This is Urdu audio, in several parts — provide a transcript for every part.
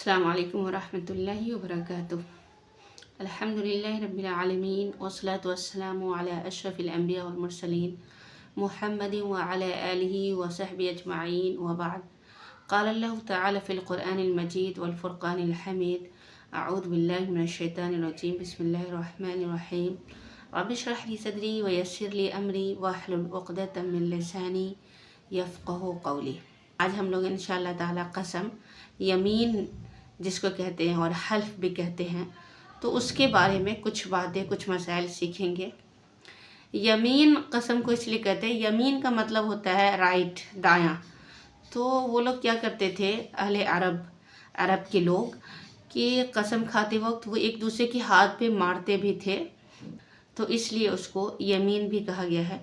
السلام علیکم ورحمۃ اللہ وبرکاتہ۔ الحمدللہ رب العالمین والصلاة والسلام علی اشرف الانبیاء والمرسلین محمد وعلی آلہ وصحبہ اجمعین وبعد۔ قال اللہ تعالی فی القرآن المجید والفرقان الحمید، اعوذ باللہ من الشیطان الرجیم، بسم اللہ الرحمن الرحیم۔ رب اشرح لی صدری ویسر لی امری واحلل عقدۃ من لسانی یفقہوا قولی۔ آج ہم لوگ انشاءاللہ تعالی قسم، یمین جس کو کہتے ہیں اور حلف بھی کہتے ہیں، تو اس کے بارے میں کچھ باتیں، کچھ مسائل سیکھیں گے۔ یمین قسم کو اس لیے کہتے ہیں، یمین کا مطلب ہوتا ہے رائٹ، دایاں۔ تو وہ لوگ کیا کرتے تھے، اہل عرب کے لوگ، کہ قسم کھاتے وقت وہ ایک دوسرے کے ہاتھ پہ مارتے بھی تھے، تو اس لیے اس کو یمین بھی کہا گیا ہے۔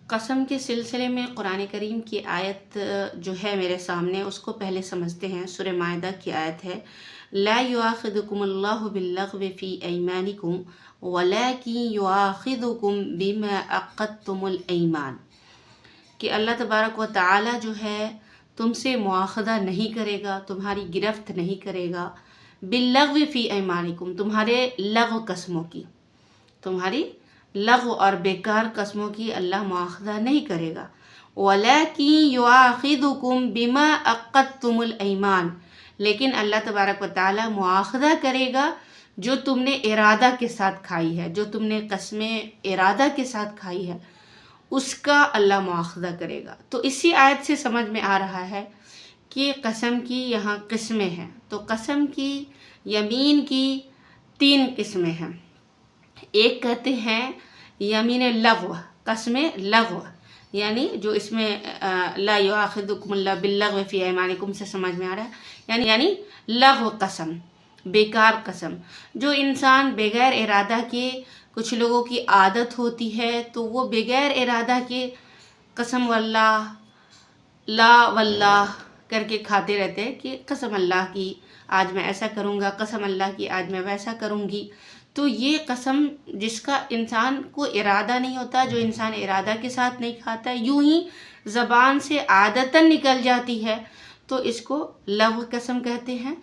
قسم کے سلسلے میں قرآن کریم کی آیت جو ہے میرے سامنے، اس کو پہلے سمجھتے ہیں۔ سورہ مائدہ کی آیت ہے، لا یؤاخذکم اللہ باللغو فی ایمانکم ولکن یؤاخذکم بما عقدتم الایمان، کہ اللہ تبارک و تعالی جو ہے تم سے مواخذہ نہیں کرے گا، تمہاری گرفت نہیں کرے گا، باللغو فی ایمانکم، تمہارے لغو قسموں کی، تمہاری لغو اور بیکار قسموں کی اللہ مواخذہ نہیں کرے گا۔ وَلَكِنْ يُؤَاخِذُكُمْ بِمَا عَقَّدتُّمُ الْأَيْمَانَ، لیکن اللہ تبارک و تعالی مواخذہ کرے گا جو تم نے ارادہ کے ساتھ کھائی ہے، جو تم نے قسمیں ارادہ کے ساتھ کھائی ہے، اس کا اللہ مواخذہ کرے گا۔ تو اسی آیت سے سمجھ میں آ رہا ہے کہ قسم کی یہاں قسمیں ہیں۔ تو قسم کی، یمین کی 3 قسمیں ہیں۔ ایک کہتے ہیں یمین لغو، قسم لغو، یعنی جو اس میں لا یؤاخذکم اللہ باللغو فی ایمانکم سے سمجھ میں آ رہا ہے، یعنی لغو قسم، بیکار قسم، جو انسان بغیر ارادہ کے، کچھ لوگوں کی عادت ہوتی ہے تو وہ بغیر ارادہ کے قسم واللہ، لا واللہ کر کے کھاتے رہتے ہیں، کہ قسم اللہ کی آج میں ایسا کروں گا، قسم اللہ کی آج میں ویسا کروں گی۔ تو یہ قسم جس کا انسان کو ارادہ نہیں ہوتا، جو انسان ارادہ کے ساتھ نہیں کھاتا، یوں ہی زبان سے عادتاً نکل جاتی ہے، تو اس کو لغو قسم کہتے ہیں۔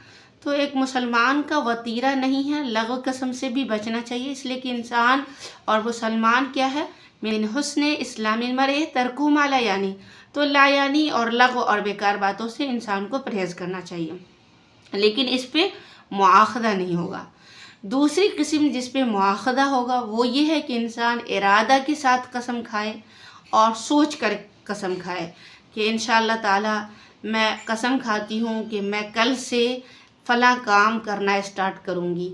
تو ایک مسلمان کا وطیرہ نہیں ہے لغو قسم سے بھی بچنا چاہیے، اس لیے کہ انسان اور مسلمان کیا ہے، من حسن اسلام المرء ترک ما لا یعنی، تو لا یعنی اور لغو اور بیکار باتوں سے انسان کو پرہیز کرنا چاہیے، لیکن اس پہ مواخذہ نہیں ہوگا۔ دوسری قسم جس پہ مواخذہ ہوگا وہ یہ ہے کہ انسان ارادہ کے ساتھ قسم کھائے اور سوچ کر قسم کھائے، کہ انشاءاللہ تعالی میں قسم کھاتی ہوں کہ میں کل سے فلاں کام کرنا اسٹارٹ کروں گی۔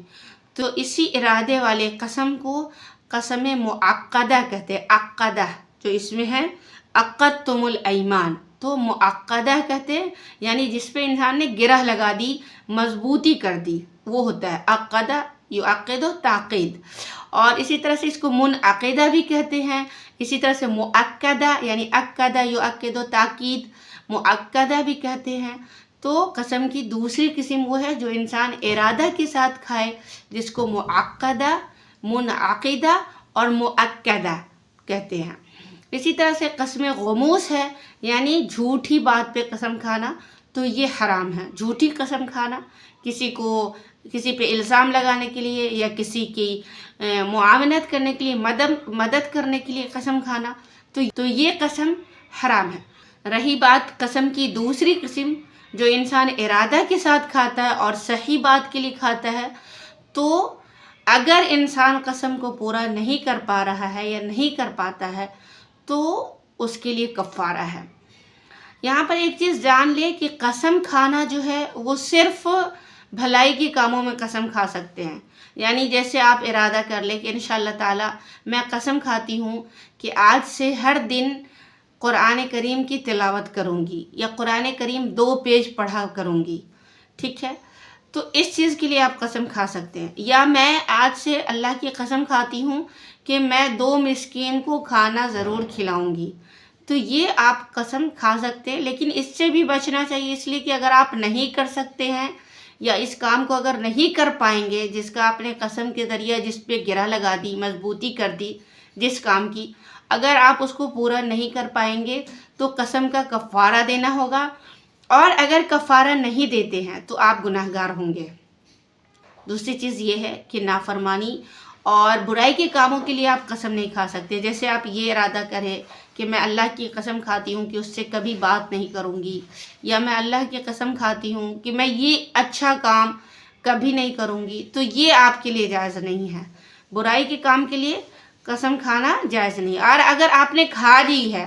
تو اسی ارادے والے قسم کو قسم معقدہ کہتے ہیں۔ عقدہ جو اس میں ہے، عقدتم الایمان، تو معقدہ کہتے ہیں، یعنی جس پہ انسان نے گرہ لگا دی، مضبوطی کر دی، وہ ہوتا ہے عقدہ یعقد تاقید۔ اور اسی طرح سے اس کو منعقدہ بھی کہتے ہیں، اسی طرح سے مؤکدہ یعنی عقدہ یعقد تاکید، مؤکدہ بھی کہتے ہیں۔ تو قسم کی دوسری قسم وہ ہے جو انسان ارادہ کے ساتھ کھائے، جس کو معقدہ، منعقدہ اور مؤکدہ کہتے ہیں۔ اسی طرح سے قسم غموس ہے، یعنی جھوٹی بات پہ قسم کھانا، تو یہ حرام ہے۔ جھوٹی قسم کھانا، کسی پہ الزام لگانے کے لیے یا کسی کی معاونت کرنے کے لیے، مدد کرنے کے لیے قسم کھانا، تو یہ قسم حرام ہے۔ رہی بات قسم کی دوسری قسم جو انسان ارادہ کے ساتھ کھاتا ہے اور صحیح بات کے لیے کھاتا ہے، تو اگر انسان قسم کو پورا نہیں کر پا رہا ہے یا نہیں کر پاتا ہے تو اس کے لیے کفارہ ہے۔ یہاں پر ایک چیز جان لے کہ قسم کھانا جو ہے وہ صرف بھلائی کے کاموں میں قسم کھا سکتے ہیں۔ یعنی جیسے آپ ارادہ کر لیں کہ انشاءاللہ تعالی میں قسم کھاتی ہوں کہ آج سے ہر دن قرآن کریم کی تلاوت کروں گی، یا قرآن کریم 2 پیج پڑھا کروں گی، ٹھیک ہے، تو اس چیز کے لیے آپ قسم کھا سکتے ہیں۔ یا میں آج سے اللہ کی قسم کھاتی ہوں کہ میں 2 مسکین کو کھانا ضرور کھلاؤں گی، تو یہ آپ قسم کھا سکتے ہیں۔ لیکن اس سے بھی بچنا چاہیے، اس لیے کہ اگر آپ نہیں کر سکتے ہیں یا اس کام کو اگر نہیں کر پائیں گے، جس کا آپ نے قسم کے ذریعہ جس پہ گرہ لگا دی، مضبوطی کر دی جس کام کی، اگر آپ اس کو پورا نہیں کر پائیں گے تو قسم کا کفارہ دینا ہوگا، اور اگر کفارہ نہیں دیتے ہیں تو آپ گناہگار ہوں گے۔ دوسری چیز یہ ہے کہ نافرمانی اور برائی کے کاموں کے لیے آپ قسم نہیں کھا سکتے۔ جیسے آپ یہ ارادہ کریں کہ میں اللہ کی قسم کھاتی ہوں کہ اس سے کبھی بات نہیں کروں گی، یا میں اللہ کی قسم کھاتی ہوں کہ میں یہ اچھا کام کبھی نہیں کروں گی، تو یہ آپ کے لیے جائز نہیں ہے۔ برائی کے کام کے لیے قسم کھانا جائز نہیں۔ اور اگر آپ نے کھا لی ہے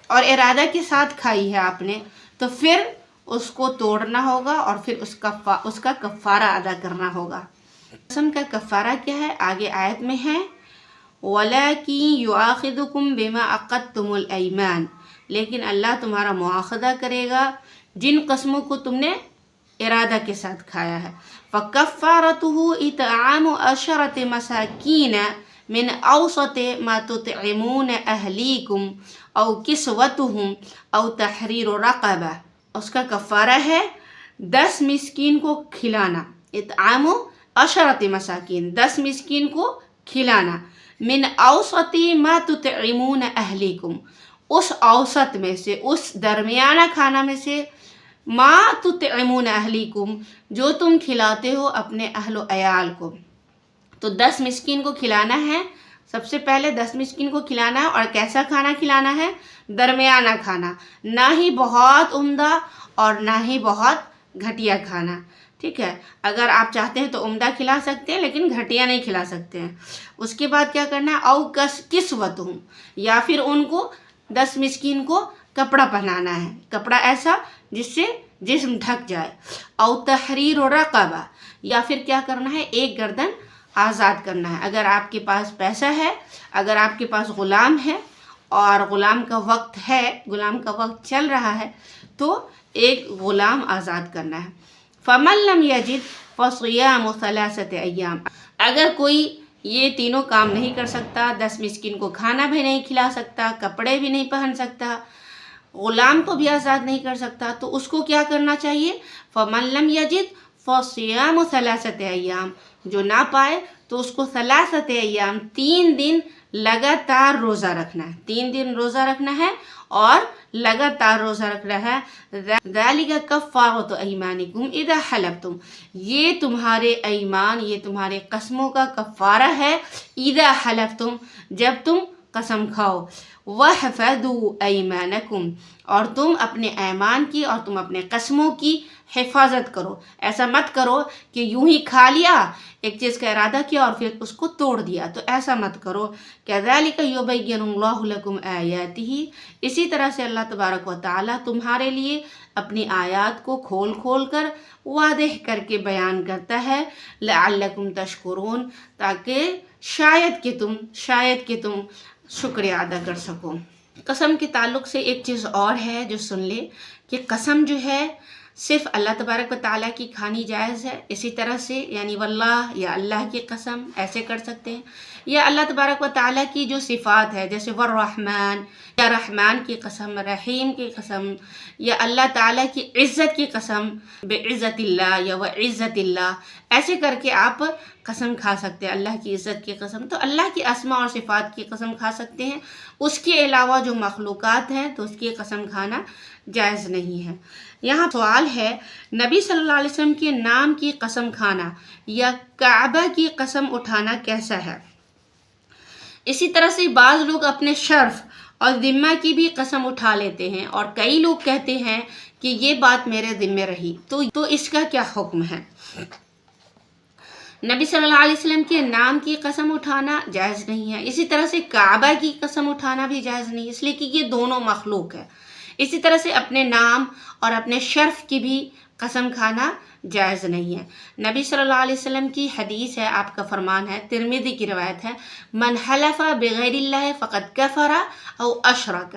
اور ارادہ کے ساتھ کھائی ہے آپ نے، تو پھر اس کو توڑنا ہوگا اور پھر اس کا کفارہ ادا کرنا ہوگا۔ قسم کا کفارہ کیا ہے؟ آگے آیت میں ہے وَلَكِنْ يُؤَاخِذُكُمْ بِمَا عَقَدتُّمُ الْأَيْمَانَ، لیکن اللہ تمہارا مواخذہ کرے گا جن قسموں کو تم نے ارادہ کے ساتھ کھایا ہے۔ فَكَفَّارَتُهُ إِطْعَامُ عَشَرَةِ مَسَاكِينَ مِنْ أَوْسَطِ مَا تُطْعِمُونَ أَهْلِيكُمْ أَوْ كِسْوَتُهُمْ أَوْ تَحْرِيرُ رَقَبَةٍ، اس کا کفارہ ہے 10 مسکین کو کھلانا۔ اطعام عشرۃ مساکین، 10 مسکین کو کھلانا۔ من اوسط ما تطعمون اہلیکم، اس اوسط میں سے، اس درمیانہ کھانا میں سے، ما تطعمون اہلیکم، جو تم کھلاتے ہو اپنے اہل و عیال کو۔ تو 10 مسکین کو کھلانا ہے، سب سے پہلے 10 مسکین کو کھلانا ہے۔ اور کیسا کھانا کھلانا ہے؟ درمیانہ کھانا، نہ ہی بہت عمدہ اور نہ ہی بہت گھٹیا کھانا، ٹھیک ہے؟ اگر آپ چاہتے ہیں تو عمدہ کھلا سکتے ہیں لیکن گھٹیا نہیں کھلا سکتے ہیں۔ اس کے بعد کیا کرنا ہے؟ او کسوتہم، یا پھر ان کو 10 مسکین کو کپڑا پہنانا ہے، کپڑا ایسا جس سے جسم ڈھک جائے۔ او تحریر رقبہ، یا پھر کیا کرنا ہے؟ ایک گردن آزاد کرنا ہے۔ اگر آپ کے پاس پیسہ ہے، اگر آپ کے پاس غلام ہے اور غلام کا وقت ہے، غلام کا وقت چل رہا ہے، تو ایک غلام آزاد کرنا ہے۔ فَمَن لَّمْ يَجِدْ فَصِيَامُ ثَلَاثَةِ أَيَّامٍ، اگر کوئی یہ تینوں کام نہیں کر سکتا، 10 مسکین کو کھانا بھی نہیں کھلا سکتا، کپڑے بھی نہیں پہن سکتا، غلام کو بھی آزاد نہیں کر سکتا، تو اس کو کیا کرنا چاہیے؟ فَمَن لَّمْ يَجِدْ فَصِيَامُ ثَلَاثَةِ أَيَّامٍ، جو نہ پائے تو اس کو 3 ایام، 3 دن لگاتار روزہ رکھنا ہے، 3 دن روزہ رکھنا ہے اور لگاتار روزہ رکھنا ہے۔ ذَلِكَ كَفَّارَةُ أَيْمَانِكُمْ إِذَا حَلَفْتُمْ، یہ تمہارے ایمان، یہ تمہارے قسموں کا کفارہ ہے۔ اِذَا حَلَفْتُمْ، جب تم قسم کھاؤ۔ وَاحْفَظُوا أَيْمَانَكُمْ، اور تم اپنے ایمان کی اور تم اپنے قسموں کی حفاظت کرو۔ ایسا مت کرو کہ یوں ہی کھا لیا، ایک چیز کا ارادہ کیا اور پھر اس کو توڑ دیا، تو ایسا مت کرو۔ كَذَلِكَ يُبَيِّنُ اللَّهُ لَكُمْ آيَاتِهِ، اسی طرح سے اللہ تبارک و تعالیٰ تمہارے لیے اپنی آیات کو کھول کھول کر واضح کر کے بیان کرتا ہے۔ لَعَلَّكُمْ تَشْكُرُونَ، تاکہ شاید کہ تم شکریہ ادا کر سکو۔ قسم کے تعلق سے ایک چیز اور ہے جو سن لے کہ قسم جو ہے صرف اللہ تبارک و تعالیٰ کی کھانی جائز ہے۔ اسی طرح سے یعنی واللہ یا اللہ کی قسم ایسے کر سکتے ہیں، یا اللہ تبارک و تعالیٰ کی جو صفات ہے جیسے والرحمن، یا رحمان کی قسم، رحیم کی قسم، یا اللہ تعالیٰ کی عزت کی قسم، بعزت اللہ یا وعزت اللہ، ایسے کر کے آپ قسم کھا سکتے ہیں اللہ کی عزت کی قسم۔ تو اللہ کی اسماء اور صفات کی قسم کھا سکتے ہیں، اس کے علاوہ جو مخلوقات ہیں تو اس کی قسم کھانا جائز نہیں ہے۔ یہاں سوال ہے، نبی صلی اللہ علیہ وسلم کے نام کی قسم کھانا یا کعبہ کی قسم اٹھانا کیسا ہے؟ اسی طرح سے بعض لوگ اپنے شرف اور ذمہ کی بھی قسم اٹھا لیتے ہیں، اور کئی لوگ کہتے ہیں کہ یہ بات میرے ذمہ رہی، تو اس کا کیا حکم ہے؟ نبی صلی اللہ علیہ وسلم کے نام کی قسم اٹھانا جائز نہیں ہے، اسی طرح سے کعبہ کی قسم اٹھانا بھی جائز نہیں، اس لیے کہ یہ دونوں مخلوق ہے۔ اسی طرح سے اپنے نام اور اپنے شرف کی بھی قسم کھانا جائز نہیں ہے۔ نبی صلی اللہ علیہ وسلم کی حدیث ہے، آپ کا فرمان ہے، ترمذی کی روایت ہے، من حلف بغیر اللہ فقد کفر او اشرک،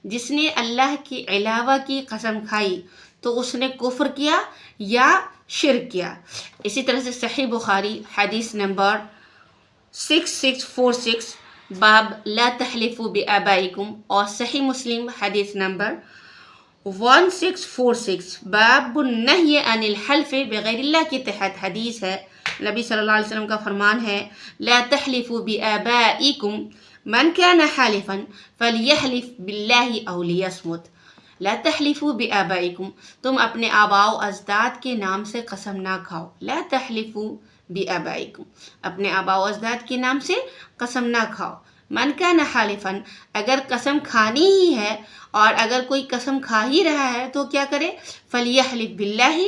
جس نے اللہ کے علاوہ کی قسم کھائی تو اس نے کفر کیا یا شرک کیا۔ اسی طرح سے صحیح بخاری حدیث نمبر 6646 باب لا تحلفوا بآبائکم، اور صحیح مسلم حدیث نمبر 1646 باب النہی عن الحلف بغیر اللہ کے تحت حدیث ہے۔ نبی صلی اللہ علیہ وسلم کا فرمان ہے، لا تحلفوا بآبائکم من كان حالفا فليحلف بالله او ليصمت، لا تحلفوا بآبائکم، تم اپنے آباء و اجداد کے نام سے قسم نہ کھاؤ. لا تحلفوا بآبائکم، اپنے آباء و اجداد کے نام سے قسم نہ کھاؤ. من کان حالفا، اگر قسم کھانی ہی ہے اور اگر کوئی قسم کھا ہی رہا ہے تو کیا کرے؟ فلیحلف باللہ،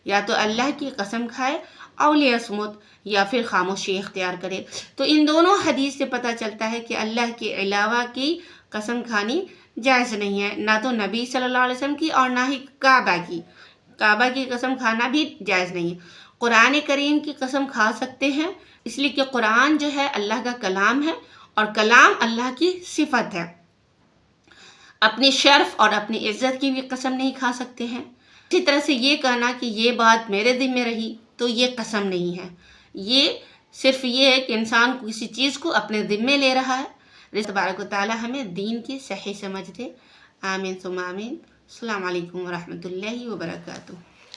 یا تو اللہ کی قسم کھائے، او لیصمت، یا پھر خاموشی اختیار کرے. تو ان دونوں حدیث سے پتہ چلتا ہے کہ اللہ کے علاوہ کی قسم کھانی جائز نہیں ہے، نہ تو نبی صلی اللہ علیہ وسلم کی اور نہ ہی کعبہ کی قسم کھانا بھی جائز نہیں ہے. قرآن کریم کی قسم کھا سکتے ہیں، اس لیے کہ قرآن جو ہے اللہ کا کلام ہے اور کلام اللہ کی صفت ہے. اپنی شرف اور اپنی عزت کی بھی قسم نہیں کھا سکتے ہیں. اسی طرح سے یہ کہنا کہ یہ بات میرے ذمہ رہی تو یہ قسم نہیں ہے، یہ صرف یہ ہے کہ انسان کسی چیز کو اپنے ذمے لے رہا ہے. اللہ تبارک و تعالی ہمیں دین کی صحیح سمجھ دے. آمین ثم آمین. السلام علیکم ورحمۃ اللہ وبرکاتہ.